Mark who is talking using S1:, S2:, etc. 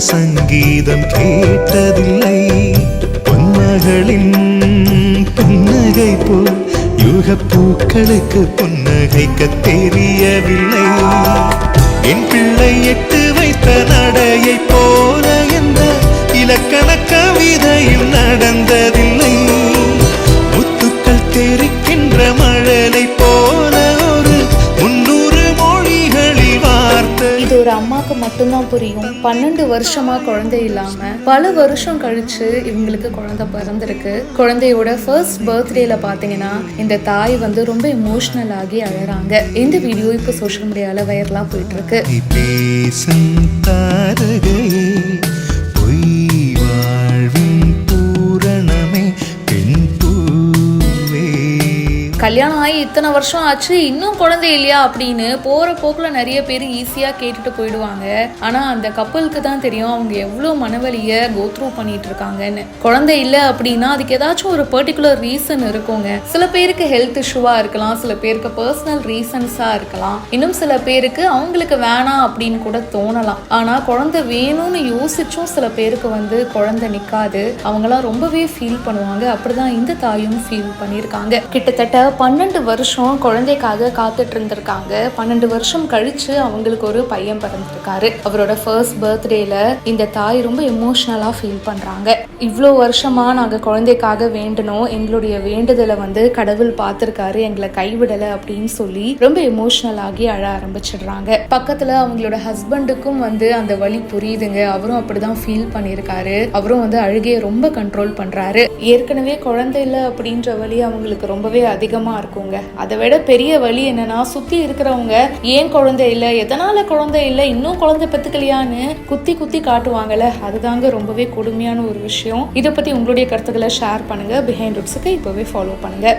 S1: சங்கீதம் கேட்டதில்லை. பொன்மகளின் புன்னகை போல் யுகப் பூக்களுக்கு புன்னகைக்க தெரியவில்லை. என் பிள்ளை எட்டு வைத்த நடையை போல எந்த இலக்கண கவிதையும் நடந்ததில்லை. முத்துக்கள் தெரிக்கின்ற மழலை போல ஒரு 300 மொழிகளில் வார்த்தை.
S2: இது ஒரு அம்மாக்கு மட்டும்தான் புரியும். 12 வருஷமா குழந்தை இல்லாம பல வருஷம் கழிச்சு இவங்களுக்கு குழந்தை பிறந்திருக்கு. குழந்தையோட ஃபர்ஸ்ட் பர்த்டேல பாத்தீங்கன்னா இந்த தாய் வந்து ரொம்ப எமோஷனல் ஆகி அழறாங்க. இந்த வீடியோ இப்ப சோஷியல் மீடியால வைரலா போயிட்டு இருக்கு. கல்யாணம் ஆகி இத்தனை வருஷம் ஆச்சு இன்னும் குழந்தை இல்லையா அப்படின்னு போற போக்குல நிறைய பேர் ஈஸியா கேட்டுட்டு போயிடுவாங்க. ஆனா அந்த கப்பலுக்கு தான் தெரியும் அவங்க எவ்வளவு மனவலிய கோத்ரூ பண்ணிட்டு இருக்காங்கன்னு. குழந்தை இல்லை அப்படின்னா அதுக்கு ஏதாச்சும் ஒரு பர்டிகுலர் ரீசன் இருக்குங்க. சில பேருக்கு ஹெல்த் இஷ்யூவா இருக்கலாம், சில பேருக்கு பர்சனல் ரீசன்ஸா இருக்கலாம், இன்னும் சில பேருக்கு அவங்களுக்கு வேணாம் அப்படின்னு கூட தோணலாம். ஆனா குழந்தை வேணும்னு யோசிச்சும் சில பேருக்கு வந்து குழந்தை நிக்காது. அவங்களாம் ரொம்பவே ஃபீல் பண்ணுவாங்க. அப்படிதான் இந்த தாயும் ஃபீல் பண்ணியிருக்காங்க. கிட்டத்தட்ட 12 வருஷம் குழந்தைக்காக காத்துட்டு இருந்திருக்காங்க. 12 வருஷம் கழிச்சு அவங்களுக்கு ஒரு பையன் பிறந்திருக்காரு. அவரோட ஃபர்ஸ்ட் பர்த்டேல இந்த தாய் ரொம்ப எமோஷனலா ஃபீல் பண்றாங்க. இவ்வளோ வருஷமா நாங்க குழந்தைக்காக வேண்டணும், எங்களுடைய வேண்டுதலை வந்து கடவுள் பார்த்திருக்காரு, எங்களை கைவிடலை அப்படின்னு சொல்லி ரொம்ப எமோஷனல் ஆகி அழ ஆரம்பிச்சிடுறாங்க. பக்கத்துல அவங்களோட ஹஸ்பண்டுக்கும் வந்து அந்த வலி புரியுதுங்க. அவரும் அப்படிதான் ஃபீல் பண்ணியிருக்காரு. அவரும் வந்து அழுகையை ரொம்ப கண்ட்ரோல் பண்றாரு. ஏற்கனவே குழந்தை இல்லை அப்படின்ற வலி அவங்களுக்கு ரொம்பவே அதிகமா இருக்குங்க. அதை விட பெரிய வலி என்னன்னா சுத்தி இருக்கிறவங்க ஏன் குழந்தை இல்லை, எதனால குழந்தை இல்லை, இன்னும் குழந்தை பெத்துக்கலையான்னு குத்தி குத்தி காட்டுவாங்கல்ல. அதுதாங்க ரொம்பவே கொடுமையான ஒரு விஷயம். இதை பத்தி உங்களுடைய கருத்துக்களை ஷேர் பண்ணுங்க. பிஹைண்ட் ரூட்ஸுக்கு இப்பவே ஃபாலோ பண்ணுங்க.